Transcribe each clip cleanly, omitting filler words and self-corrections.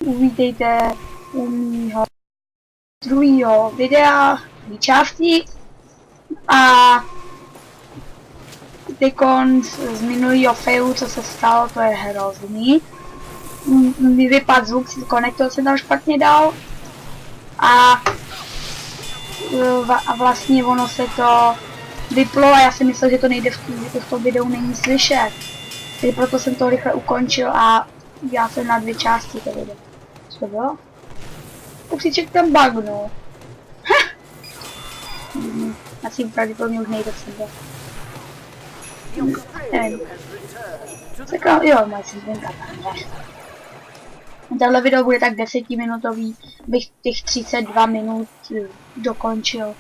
uvítejte u mýho druhého videa, části a teďkon z minulého failu, co se stalo, to je hrozný. Mi vypadl zvuk, konektor jsem tam špatně dal a vlastně ono se to vyplo a já si myslel, že to nejde v tom videu není slyšet. Takže proto jsem to rychle ukončil a já jsem na 2 části to video. Co to bylo? Kupříček tam bugnul. Asi pravděpodobně už nejde sebe. Nevím. Řekl, jo, moje synka tam je. Tohle video bude tak 10minutový, bych těch 32 minut dokončil.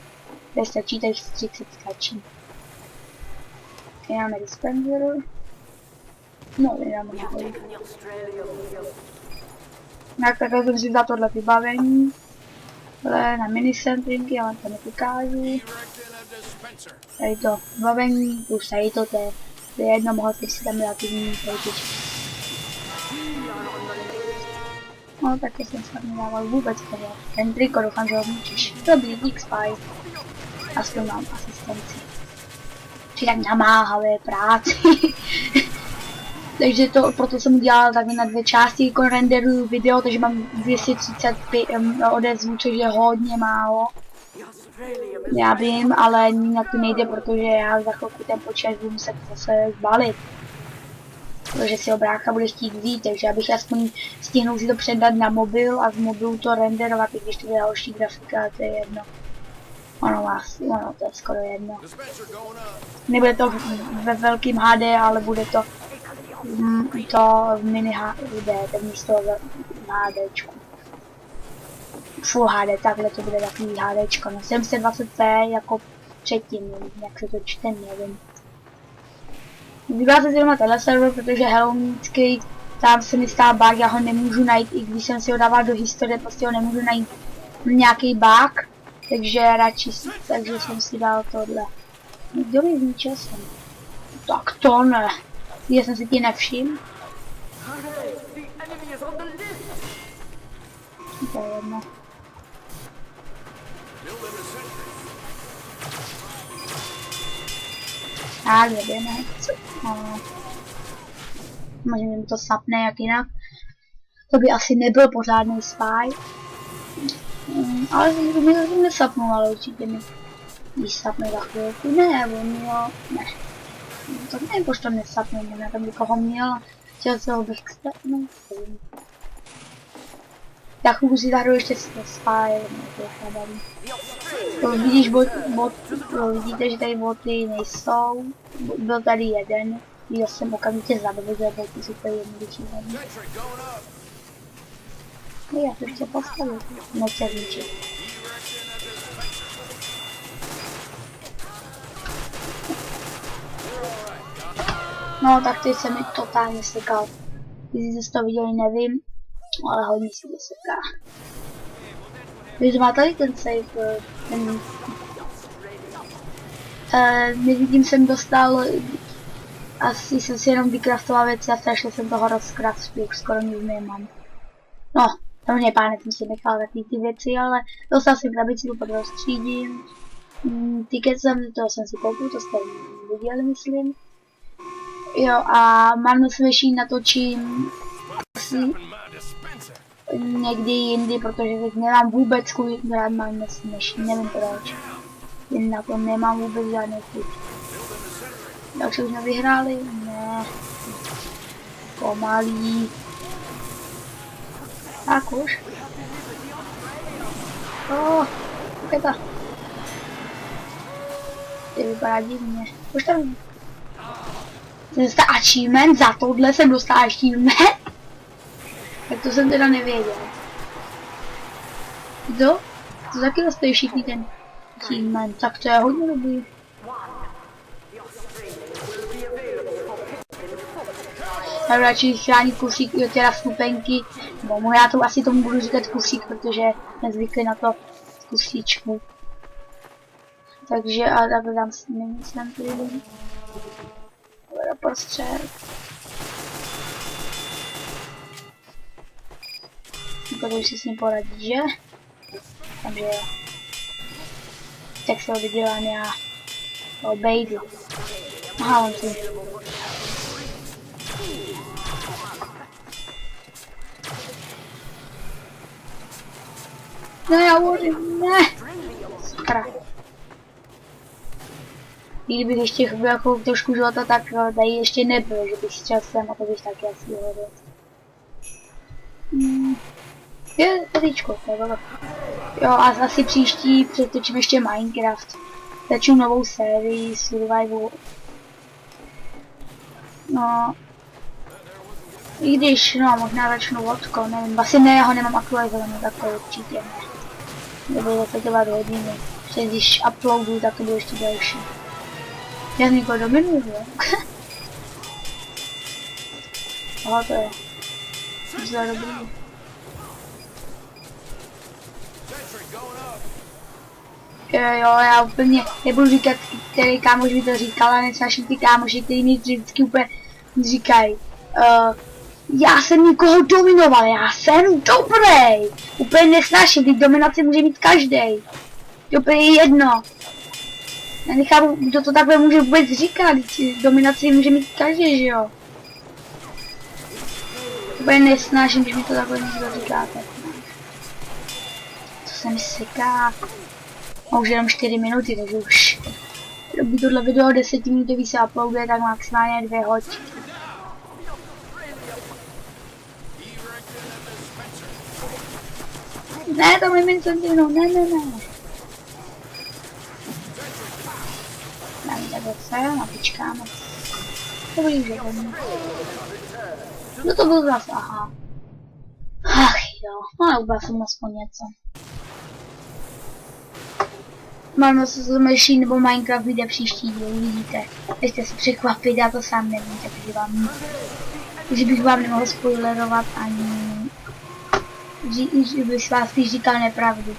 Tady stačí, tady 30 stačí. Máme dispenser. No, dáme nahoru. Takhle jsem si vzal tohle vybavení. Tohle na minicentrinky, já vám to neukážu. Tady to vybavení, už tady to je jedno, mohl bych si tam dát jiný pejtičky. No, taky jsem se tam nedával vůbec toho. Ten triko, doufám, že ho zničíš. Dobrý, dík Spy. Aspoň mám asistenci. Či tak namáhavé práci. Takže to, proto jsem udělal takhle na 2 části, jako renderuju video, takže mám 235 odezvů, což je hodně málo. Já vím, ale na to nejde, protože já za chvilku ten počítač budu muset zase zbalit. Protože si ho brácha bude chtít vzít, takže abych aspoň stihnul si to předat na mobil a z mobilu to renderovat, i když to bude další grafika, to je jedno. Ono to je skoro jedno. Nebude to ve velkým HD, ale bude to v mini HD, tak místo v HDčku. Full HD, takhle to bude takový HDčko, no 720p jako předtím, jak se to čte, nevím. Vybral jsem si doma tenhle server, protože Halloweenský, tam se mi stál bug, já ho nemůžu najít, i když jsem si ho dával do historie, prostě ho nemůžu najít nějaký bug, takže radši, takže jsem si dal tohle. Kdo mi zničil jsem? Tak to ne. Já jsem si ti nevšiml. To je jedno. A kde ne? No. Možná mi to sapne jak jinak. To by asi nebyl pořádný Spy. Ale mi to nesapnul, ale určitě mi když sapne za chvilku. Ne, on jo, ne. Tak nevím, proč to nesapnul, já tam někoho měl, chtěl se ho bych no, já chůžu si zahraju ještě Spy, to vidíš, vidíte, že tady boty nejsou, byl tady jeden, já jsem okamžitě zadobil, že boty jsou tady jednoduchý. Já to chci postavit, nechci zničit. No, tak teď se mi totálně sekal. Když jste to viděli, nevím, ale hodně se to seká. Když má tady ten save, nevidím, jsem dostal, asi jsem si jenom vykraftoval věci a strašně jsem toho rozkraftil, už skoro nic nemám. No, samozřejmě pánek jsem si nechal takový ty věci, ale dostal jsem krabici, to rozstřídím. Ticket toho jsem si koupil, to jste viděli, myslím. Jo, a mám slyší natočím asi někdy jindy, protože teď nemám vůbec chuť, mám nesměší, nevím proč. Jen na to nemám vůbec žádný chuť. Takže už jsme vyhráli? Ne. Pomalý. Tak už. Květa. To vypadá divně. Už tam jsem dostal achievement, za tohle jsem dostal achievement. Tak to jsem teda nevěděl. Kdo? To taky dostají všichni ten achievement, tak to je hodně dobrý. Já radši chránit kufřík, teda vstupenky, nebo já to asi tomu budu říkat kufřík, protože nezvykli na to kufříčku. Takže a takhle dám si nemyslím tady. Prostřed. Protože si s ním poradí, že? Takže jo. Tak se ho vydělám já. Obejdu. Aha, on tu. Ne, já uhodím, ne. Sakra. Kdybych ještě jako trošku života, tak tady ještě nebyl, že bych šel sem a to bych taky asi vyhodil. Je tadyčko, to je dobro. Jo, a asi příští přetočím ještě Minecraft. Začnu novou sérii Survival. No. I když, no, možná začnu vodko, nevím, asi ne, já ho nemám aktualizovaný, tak to určitě ne. Nebudu zase dělat hodiny. Protože když uploaduju, tak to bude ještě další. Já někoho dominuju, jo? Aha, to je. Za dobrý. Jo, já úplně nebudu říkat, který kámoš mi to říkal, ale nesnáším ty kámoši, který mi vždycky úplně říkají. Já jsem někoho dominoval, já jsem dobrý. Úplně nesnáším, ty dominaci může mít každý. To úplně jedno. Já nechápu, kdo to takhle může vůbec říkat, dominaci může mít každý, že jo. Úplně nesnáším, když mi to takhle někdo říkáte. To se mi seká. A už jenom 4 minuty, takže už. Kdyby tohle video 10 minutový se uploaduje, tak maximálně 2 hodiny. Ne, to mi Vincentino, ne. Dáme takhle sem a počkáme. Dobrý, že hodně. No to byl zase, aha. Ach jo, ale ubral jsem aspoň něco. Mám se zmešit, nebo Minecraft vyjde příští díl, uvidíte. Ještě se překvapit, já to sám nevím, takže bych vám nemohl spoilerovat ani... že bych vás spíš říkal nepravdu.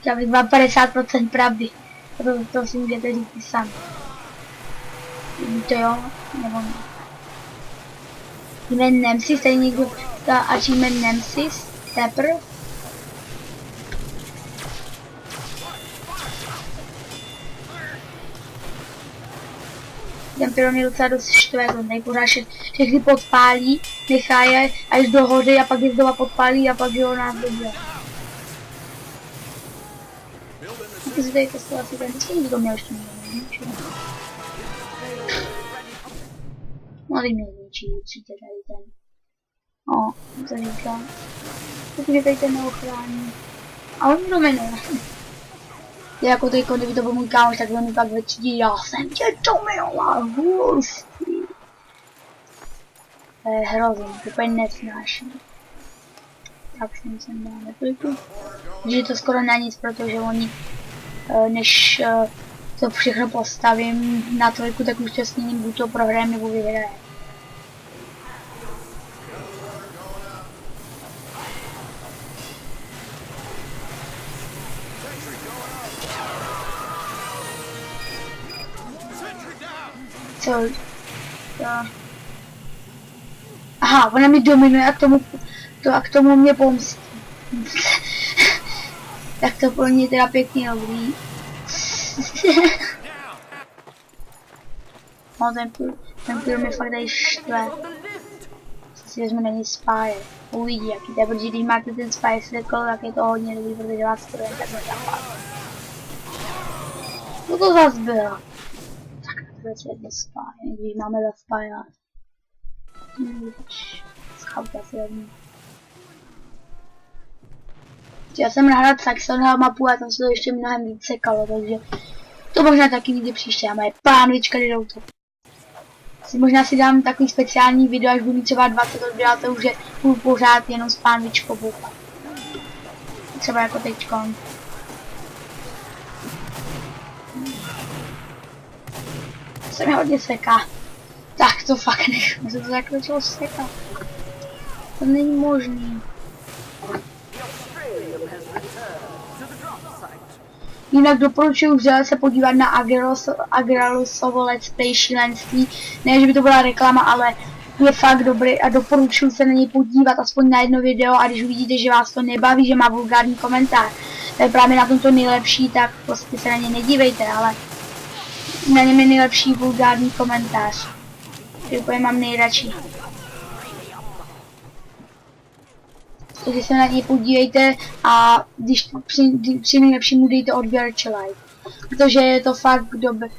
Já bych vám 50% pravdy. To si můžete říct i sami. To jo, nebo ne. Jmen Nemesis, tady někdo dá achievement Nemesis, Pepper. Ten pyro mě docela dost štve, to nejpořád všechny podpálí, nechá je až do hory a pak je znova podpálí a pak je ho nás dobře. Taky si tady testoval si ten, co to měl ještě někdo. No, teď mě zničí určitě tady ten. O, to říkám. Protože tady ten neochrání. A on mě dominuje. Jako teďko, kdyby to byl můj kámoš, tak on mi pak vyčítí, já jsem tě dominoval, hustý. To je hrozný, to úplně nesnáším. Tak jsem dal repliku. Že to skoro na nic, protože oni, než to všechno postavím na trojku, tak už to s ním buď to prohrajem nebo vyhrajem. Co? Aha, ona mi dominuje a k tomu mě pomstí. Tak to pro mě teda pěkně dobrý. No ten půl mě fakt tady štve. Co si vezme není Spire. Uvidí jaký to je, protože když máte ten Spire Circle, tak je to hodně dobrý, protože vás to jen tak nezapadá. Co to zas bylo? Vůbec je bez Spire, když máme za Spire. Schauta si jednu. Já jsem nahrát Saxon mapu a tam se to ještě mnohem víc sekalo, takže to možná taky vyjde příště. A moje pánvička jdou to. Možná si dám takový speciální video, až budu mít třeba 20 odběrat, to už je půl pořád jenom s pánvičkou boupat. Třeba jako teďkon. Se mi hodně seká. Tak to fakt nechám, se to takhle začalo sekat. To není možný. Jinak doporučuji vřele se podívat na Agralosovo Let's Play šílenství. Ne, že by to byla reklama, ale je fakt dobrý a doporučuji se na něj podívat aspoň na jedno video a když uvidíte, že vás to nebaví, že má vulgární komentář, to je právě na tom to nejlepší, tak prostě se na ně nedívejte, ale na něm je nejlepší vulgární komentář. Ty úplně mám nejradši. Takže se na něj podívejte a když při nejlepšímu dejte odběr či like. Protože je to fakt dobré.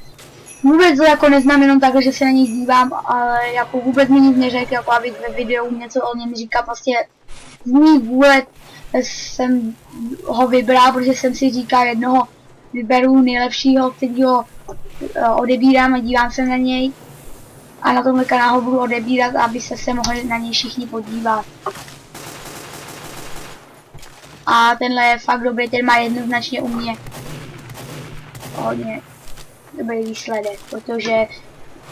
Vůbec to jako neznám jenom takhle, že se na něj dívám, ale jako vůbec mi nic neřekl, jako aby ve videu něco o něm říkal, prostě z mý vůle jsem ho vybral, protože jsem si říkal jednoho vyberu nejlepšího, kterýho odebírám a dívám se na něj. A na tomhle kanálu budu odebírat, aby se mohli na něj všichni podívat. A tenhle je fakt dobrý, ten má jednoznačně u mě hodně dobrý výsledek, protože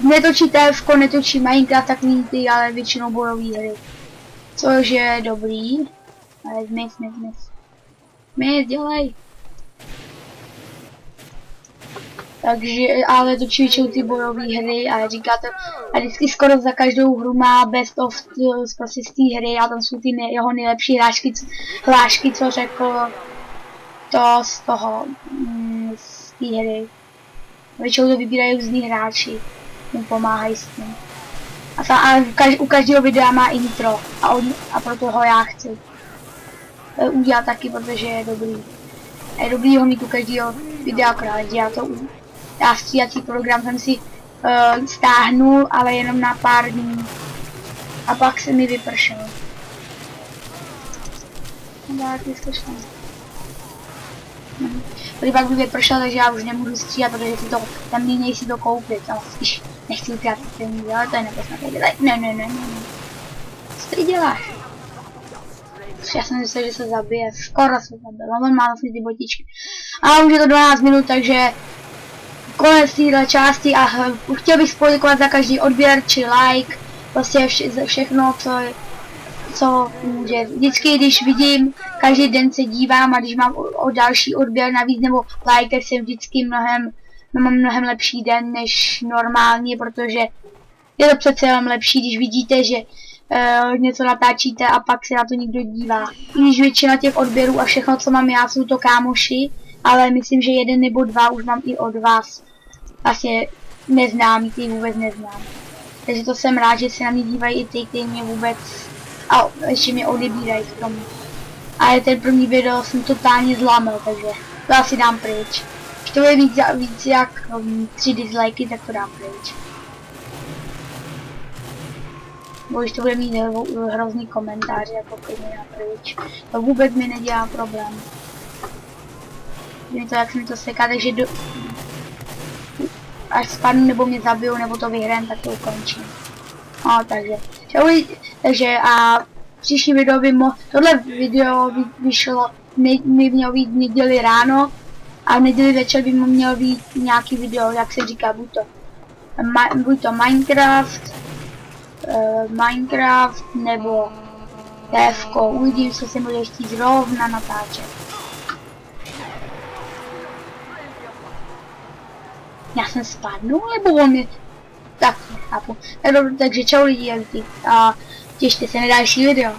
netočí TFko, netočí Minecraft takový ty, ale většinou bojové hry. Což je dobrý. Ale zmiz. Zmiz, dělej. Takže, ale točí většinou ty bojové hry a říká to, a vždycky skoro za každou hru má best of prostě z té hry a tam jsou ty jeho nejlepší hlášky, co řekl to z toho, z té hry. Většinou to vybírají různý hráči, mu pomáhají s tím. A u každého videa má intro a proto ho já chci udělat taky, protože je dobrý. A je dobrý ho mít u každého videa, akorát já stříhací program jsem si stáhnul, ale jenom na pár dní. A pak se mi vypršel. Protože pak by vypršel, takže já už nemůžu stříhat, protože si to, tam nejsi to koupit. Ale spíš nechci ukrátit peníze, ale to je neposnatý. Ne. Co ty děláš? Já jsem myslel, že se zabije. Skoro se zabil. On má vlastně ty botičky. A už je to 12 minut, takže konec téhle části a chtěl bych poděkovat za každý odběr či like. Prostě všechno, co může. Vždycky, když vidím, každý den se dívám a když mám o další odběr navíc nebo like, tak jsem vždycky mám mnohem lepší den než normálně, protože je to přece jenom lepší, když vidíte, že něco natáčíte a pak se na to někdo dívá. I když většina těch odběrů a všechno, co mám já, jsou to kámoši, ale myslím, že 1 nebo 2 už mám i od vás. Vlastně neznámý, ty vůbec neznám. Takže to jsem rád, že se na mě dívají i ty, kteří mě vůbec a ještě mě odebírají k tomu. A ten první video jsem totálně zlamil, takže to asi dám pryč. Když to bude víc jak 3 dislikey, tak to dám pryč. Bo když to bude mít hrozný komentář, jako klidně dám pryč. To vůbec mi nedělá problém. Je to, jak se mi to seká, takže až spadnu nebo mě zabijou, nebo to vyhrám, tak to ukončím. No, takže a příští video by tohle video vyšlo, mělo být neděli ráno a v neděli večer by mělo být nějaký video, jak se říká, buď to Minecraft nebo TFko, uvidím, co se bude chtít zrovna natáčet. Já jsem spadnul, nebo on je... Tak, nechápu. Takže čau lidi a těšte se na další video.